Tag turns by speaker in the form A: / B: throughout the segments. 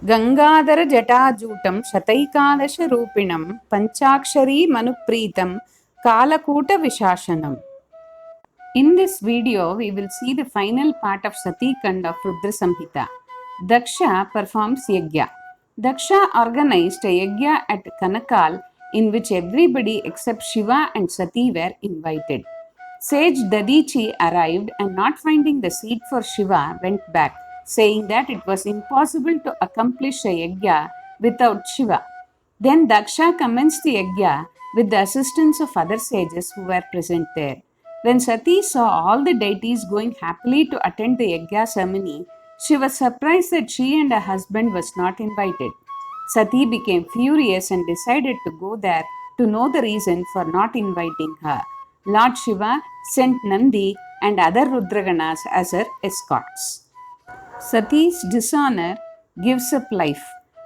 A: Gangadhara Jatajutam Shataikadasha Rupinam Panchakshari Manupreetam Kalakuta Vishashanam. In this video, we will see the final part of Sati Kanda of Rudra Samhita. Daksha performs yajna. Daksha organized a yajna at Kanakal in which everybody except Shiva and Sati were invited. Sage Dadichi arrived and not finding the seat for Shiva went back, saying that it was impossible to accomplish a yajna without Shiva. Then Daksha commenced the yajna with the assistance of other sages who were present there. When Sati saw all the deities going happily to attend the yajna ceremony, she was surprised that she and her husband was not invited. Sati became furious and decided to go there to know the reason for not inviting her. Lord Shiva sent Nandi and other Rudraganas as her escorts. Sati's dishonor gives up life.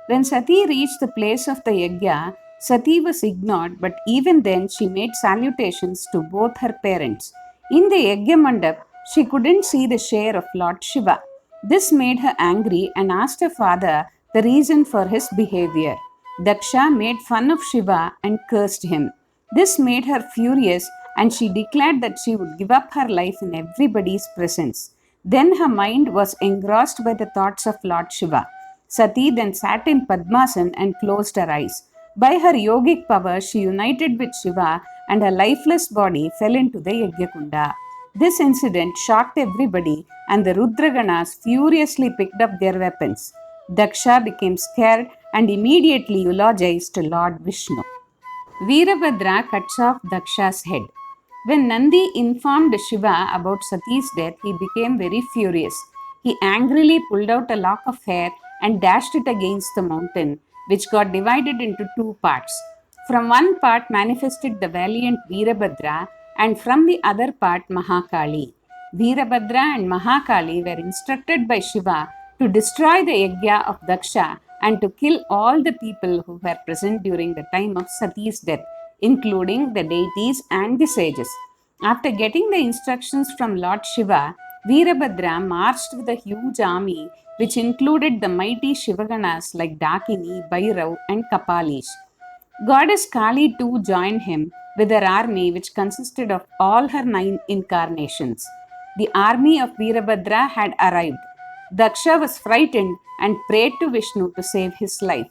A: When Sati reached the place of the yajna, Sati was ignored, but even then she made salutations to both her parents. In the yajna mandap, she couldn't see the share of Lord Shiva. This made her angry and asked her father the reason for his behavior. Daksha made fun of Shiva and cursed him. This made her furious and she declared that she would give up her life in everybody's presence. Then her mind was engrossed by the thoughts of Lord Shiva. Sati then sat in Padmasan and closed her eyes. By her yogic power, she united with Shiva and her lifeless body fell into the Yajna-kunda. This incident shocked everybody and the Rudraganas furiously picked up their weapons. Daksha became scared and immediately eulogized Lord Vishnu. Veerabhadra cuts off Daksha's head. When Nandi informed Shiva about Sati's death, he became very furious. He angrily pulled out a lock of hair and dashed it against the mountain, which got divided into two parts. From one part manifested the valiant Veerabhadra, and from the other part Mahakali. Veerabhadra and Mahakali were instructed by Shiva to destroy the yajna of Daksha and to kill all the people who were present during the time of Sati's death, including the deities and the sages. After getting the instructions from Lord Shiva, Veerabhadra marched with a huge army which included the mighty Shivaganas like Dakini, Bhairav and Kapalish. Goddess Kali too joined him with her army which consisted of all her 9 incarnations. The army of Veerabhadra had arrived. Daksha was frightened and prayed to Vishnu to save his life.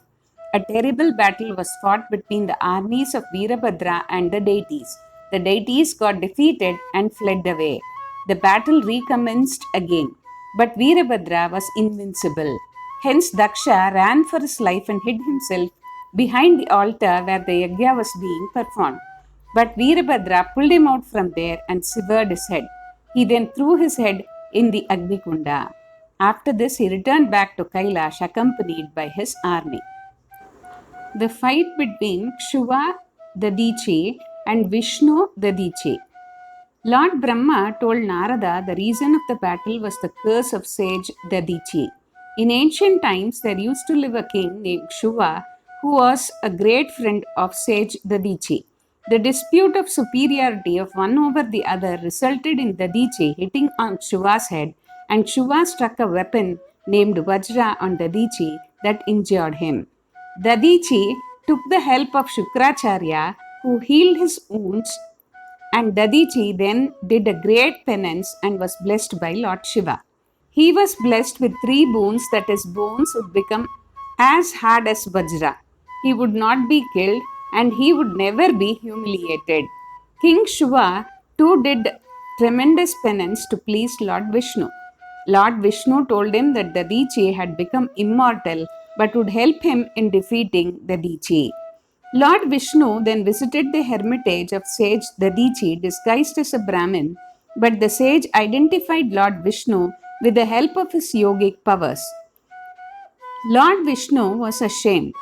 A: A terrible battle was fought between the armies of Veerabhadra and the deities. The deities got defeated and fled away. The battle recommenced again, but Veerabhadra was invincible. Hence Daksha ran for his life and hid himself behind the altar where the yajna was being performed. But Veerabhadra pulled him out from there and severed his head. He then threw his head in the Agnikunda. After this, he returned back to Kailash accompanied by his army. The fight between Shiva Dadichi and Vishnu Dadichi. Lord Brahma told Narada the reason of the battle was the curse of sage Dadichi. In ancient times, there used to live a king named Shiva who was a great friend of sage Dadichi. The dispute of superiority of one over the other resulted in Dadichi hitting on Shiva's head, and Shiva struck a weapon named Vajra on Dadichi that injured him. Dadichi took the help of Shukracharya, who healed his wounds, and Dadichi then did a great penance and was blessed by Lord Shiva. He was blessed with 3 boons, that his bones would become as hard as Vajra. He would not be killed and he would never be humiliated. King Shiva too did tremendous penance to please Lord Vishnu. Lord Vishnu told him that Dadichi had become immortal but would help him in defeating Dadichi. Lord Vishnu then visited the hermitage of sage Dadichi disguised as a Brahmin, but the sage identified Lord Vishnu with the help of his yogic powers. Lord Vishnu was ashamed.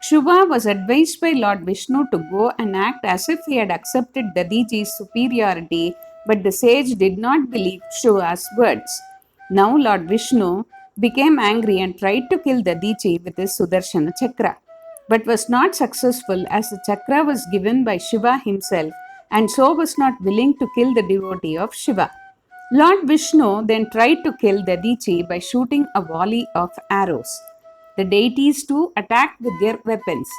A: Shiva was advised by Lord Vishnu to go and act as if he had accepted Dadichi's superiority, but the sage did not believe Shiva's words. Now Lord Vishnu became angry and tried to kill Dadichi with his Sudarshana Chakra, but was not successful as the chakra was given by Shiva himself and so was not willing to kill the devotee of Shiva. Lord Vishnu then tried to kill Dadichi by shooting a volley of arrows. the deities too attacked with their weapons.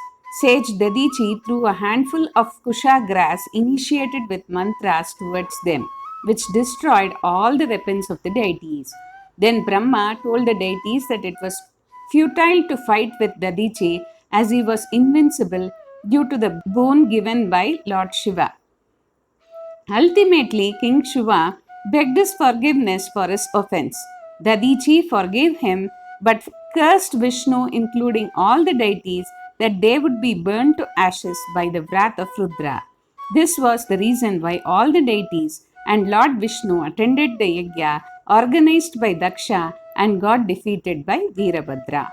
A: Sage Dadichi threw a handful of kusha grass initiated with mantras towards them, which destroyed all the weapons of the deities. Then Brahma told the deities that it was futile to fight with Dadichi as he was invincible due to the boon given by Lord Shiva. Ultimately, King Shiva begged his forgiveness for his offense. Dadichi forgave him but cursed Vishnu, including all the deities, that they would be burned to ashes by the wrath of Rudra. This was the reason why all the deities and Lord Vishnu attended the yajna organized by Daksha and got defeated by Veerabhadra.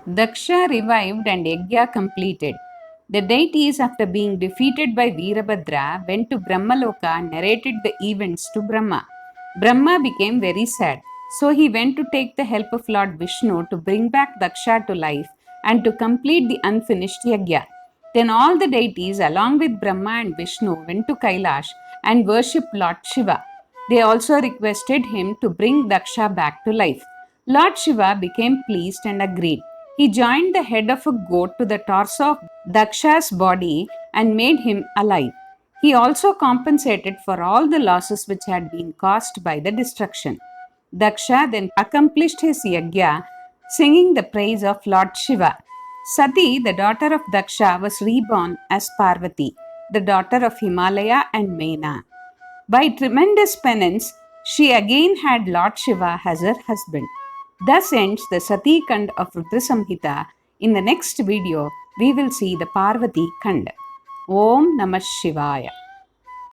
A: Daksha revived and Yajna completed. The deities, after being defeated by Veerabhadra, went to Brahmaloka and narrated the events to Brahma. Brahma became very sad, so he went to take the help of Lord Vishnu to bring back Daksha to life and to complete the unfinished Yajna. Then all the deities, along with Brahma and Vishnu, went to Kailash and worshipped Lord Shiva. They also requested him to bring Daksha back to life. Lord Shiva became pleased and agreed. He joined the head of a goat to the torso of Daksha's body and made him alive. He also compensated for all the losses which had been caused by the destruction. Daksha then accomplished his yajna, singing the praise of Lord Shiva. Sati, the daughter of Daksha, was reborn as Parvati, the daughter of Himalaya and Mena. By tremendous penance, she again had Lord Shiva as her husband. Thus ends the Sati Kand of Rudra Samhita. In the next video, we will see the Parvati Kand. Om Namah Shivaya.